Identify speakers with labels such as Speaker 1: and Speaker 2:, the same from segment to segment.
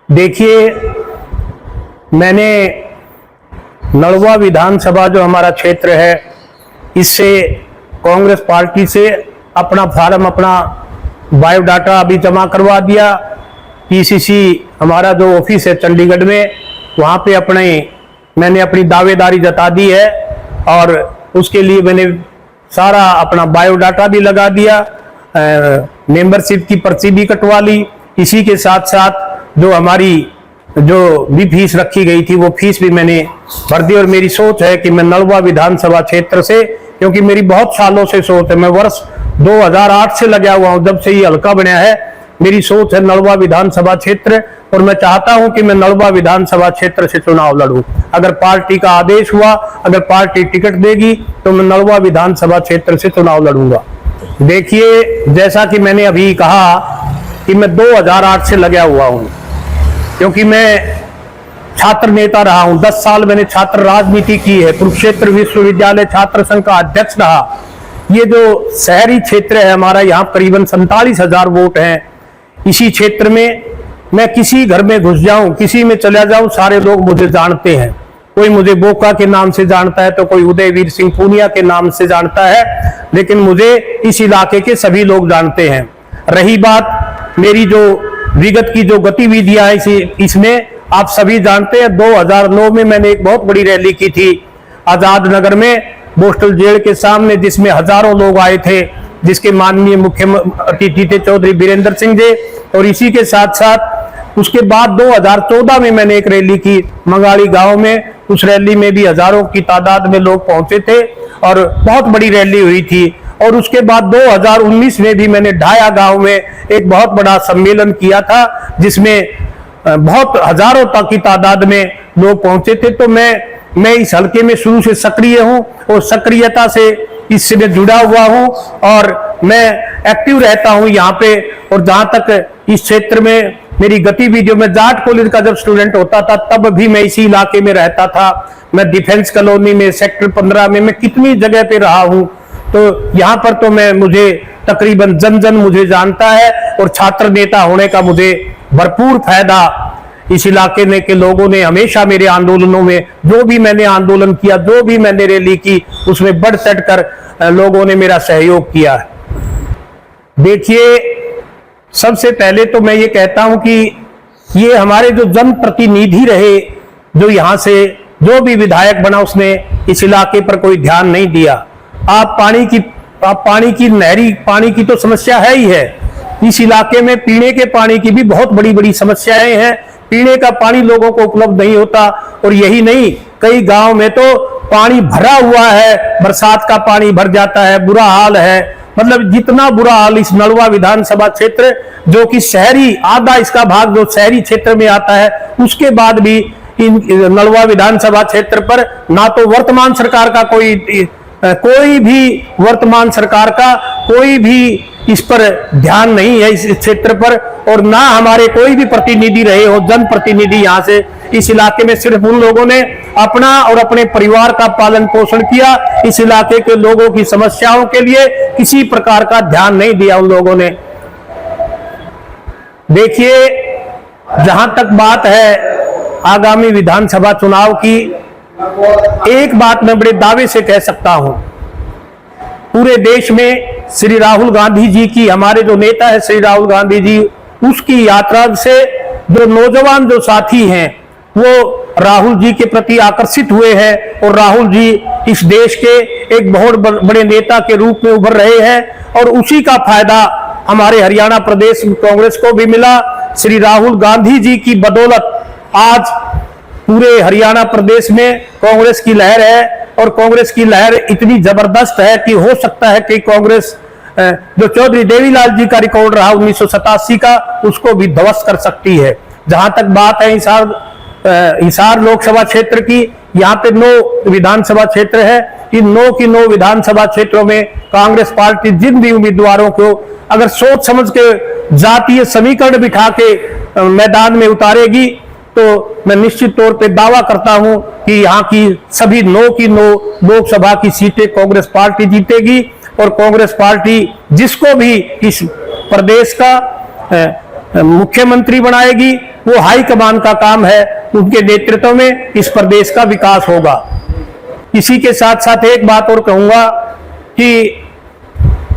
Speaker 1: देखिए, मैंने नड़वा विधानसभा जो हमारा क्षेत्र है, इससे कांग्रेस पार्टी से अपना फॉर्म, अपना बायोडाटा अभी जमा करवा दिया। पीसीसी हमारा जो ऑफिस है चंडीगढ़ में, वहाँ पे मैंने अपनी दावेदारी जता दी है और उसके लिए मैंने सारा अपना बायोडाटा भी लगा दिया, मेंबरशिप की पर्ची भी कटवा ली। इसी के साथ साथ जो हमारी जो भी फीस रखी गई थी वो फीस भी मैंने भर दी। और मेरी सोच है कि मैं नड़वा विधानसभा क्षेत्र से, क्योंकि मेरी बहुत सालों से सोच है, मैं वर्ष 2008 से लगा हुआ हूं, जब से ये हल्का बना है। मेरी सोच है नड़वा विधानसभा क्षेत्र, और मैं चाहता हूं कि मैं नड़वा विधानसभा क्षेत्र से चुनाव लड़ूं। अगर पार्टी का आदेश हुआ, अगर पार्टी टिकट देगी तो मैं नड़वा विधानसभा क्षेत्र से चुनाव लड़ूंगा। देखिए, जैसा कि मैंने अभी कहा कि मैं 2008 से लगा हुआ हूं, क्योंकि मैं छात्र नेता रहा हूं। 10 साल मैंने छात्र राजनीति की है, कुरुक्षेत्र विश्वविद्यालय छात्र संघ का अध्यक्ष रहा। ये जो शहरी क्षेत्र है हमारा, यहाँ करीबन 47,000 वोट हैं। इसी क्षेत्र में मैं किसी घर में घुस जाऊं, किसी में चला जाऊं, सारे लोग मुझे जानते हैं। कोई मुझे बोका के नाम से जानता है, तो कोई उदयवीर सिंह पूनिया के नाम से जानता है, लेकिन मुझे इस इलाके के सभी लोग जानते हैं। रही बात मेरी जो विगत की जो गतिविधियां इसमें आप सभी जानते हैं। 2009 में मैंने एक बहुत बड़ी रैली की थी आजाद नगर में, बोस्टल जेल के सामने, जिसमें हजारों लोग आए थे, जिसके माननीय मुख्यमंत्री थे चौधरी बीरेंद्र सिंह जी। और इसी के साथ साथ उसके बाद 2014 में मैंने एक रैली की मंगाड़ी गांव में। उस रैली में भी हजारों की तादाद में लोग पहुंचे थे और बहुत बड़ी रैली हुई थी। और उसके बाद 2019 में भी मैंने ढाया गांव में एक बहुत बड़ा सम्मेलन किया था, जिसमें बहुत हजारों तक की तादाद में लोग पहुंचे थे। तो मैं इस हल्के में शुरू से सक्रिय हूं और सक्रियता से इससे मैं जुड़ा हुआ हूं और मैं एक्टिव रहता हूं यहाँ पे। और जहां तक इस क्षेत्र में मेरी गतिविधियों में, जाट कॉलेज का जब स्टूडेंट होता था तब भी मैं इसी इलाके में रहता था। मैं डिफेंस कॉलोनी में, सेक्टर 15 में, मैं कितनी जगह पे रहा हूं। तो यहाँ पर तो मुझे तकरीबन जन मुझे जानता है, और छात्र नेता होने का मुझे भरपूर फायदा इस इलाके में के लोगों ने हमेशा मेरे आंदोलनों में, जो भी मैंने आंदोलन किया, जो भी मैंने रैली की, उसमें बढ़ चढ़ कर लोगों ने मेरा सहयोग किया है। देखिए, सबसे पहले तो मैं ये कहता हूं कि ये हमारे जो जनप्रतिनिधि रहे, जो यहाँ से जो भी विधायक बना, उसने इस इलाके पर कोई ध्यान नहीं दिया। आप पानी की नहरी पानी की तो समस्या है ही है। इस इलाके में पीने के पानी की भी बहुत बड़ी बड़ी समस्याएं हैं। पीने का पानी लोगों को उपलब्ध नहीं होता। और यही नहीं, कई गांव में तो पानी भरा हुआ है, बरसात का पानी भर जाता है, बुरा हाल है। मतलब जितना बुरा हाल इस नड़वा विधानसभा क्षेत्र, जो कि शहरी, आधा इसका भाग जो शहरी क्षेत्र में आता है, उसके बाद भी इन नड़वा विधानसभा क्षेत्र पर ना तो वर्तमान सरकार का कोई भी वर्तमान सरकार का कोई भी इस पर ध्यान नहीं है, इस क्षेत्र पर। और ना हमारे कोई भी प्रतिनिधि रहे हो, जनप्रतिनिधि यहाँ से इस इलाके में। सिर्फ उन लोगों ने अपना और अपने परिवार का पालन पोषण किया। इस इलाके के लोगों की समस्याओं के लिए किसी प्रकार का ध्यान नहीं दिया उन लोगों ने। देखिए, जहां तक बात है आगामी विधानसभा चुनाव की, एक बात मैं बड़े दावे से कह सकता हूं, पूरे देश में श्री राहुल गांधी जी की, हमारे जो नेता है श्री राहुल गांधी जी, उसकी यात्रा से जो नौजवान जो साथी हैं वो राहुल जी के प्रति आकर्षित हुए हैं। और राहुल जी इस देश के एक बहुत बड़े नेता के रूप में उभर रहे हैं। और उसी का फायदा हमारे हरियाणा प्रदेश कांग्रेस को भी मिला। श्री राहुल गांधी जी की बदौलत आज पूरे हरियाणा प्रदेश में कांग्रेस की लहर है। और कांग्रेस की लहर इतनी जबरदस्त है कि हो सकता है कि कांग्रेस जो चौधरी देवीलाल जी का रिकॉर्ड रहा 1987 का, उसको भी ध्वस्त कर सकती है। जहां तक बात है हिसार लोकसभा क्षेत्र की, यहाँ पे 9 विधानसभा क्षेत्र है। इन 9 की 9 विधानसभा क्षेत्रों में कांग्रेस पार्टी जिन भी उम्मीदवारों को अगर सोच समझ के जातीय समीकरण बिठा के मैदान में उतारेगी, तो मैं निश्चित तौर पे दावा करता हूं कि यहाँ की सभी 9 की 9 लोकसभा की सीटें कांग्रेस पार्टी जीतेगी। और कांग्रेस पार्टी जिसको भी इस प्रदेश का मुख्यमंत्री बनाएगी, वो हाईकमान का काम है, उनके नेतृत्व में इस प्रदेश का विकास होगा। इसी के साथ साथ एक बात और कहूंगा कि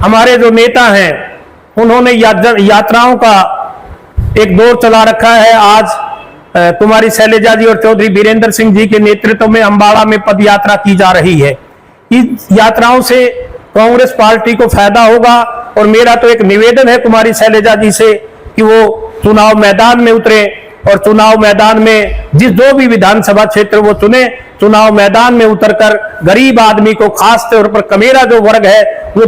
Speaker 1: हमारे जो नेता हैं उन्होंने यात्राओं का एक दौर चला रखा है। आज कुमारी शैलजा जी और चौधरी वीरेंद्र सिंह जी के नेतृत्व में अम्बाड़ा में पद यात्रा की जा रही है। इन यात्राओं से कांग्रेस पार्टी को फायदा होगा और मेरा तो एक निवेदन है कुमारी शैलजा जी से कि वो चुनाव मैदान में उतरे और चुनाव मैदान में जो भी विधानसभा क्षेत्र वो चुने, चुनाव मैदान में उतरकर गरीब आदमी को, खास तौर पर कमेरा जो वर्ग है वो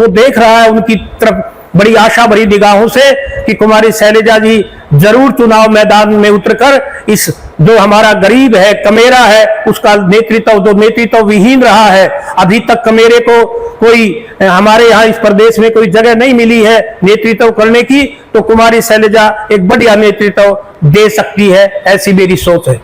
Speaker 1: देख रहा है उनकी तरफ बड़ी आशा भरी निगाहों से कि कुमारी शैलजा जी जरूर चुनाव मैदान में उतरकर इस जो हमारा गरीब है, कमेरा है, उसका नेतृत्व विहीन रहा है। अभी तक कमेरे को कोई हमारे यहाँ इस प्रदेश में कोई जगह नहीं मिली है नेतृत्व करने की, तो कुमारी शैलजा एक बढ़िया नेतृत्व दे सकती है, ऐसी मेरी सोच है।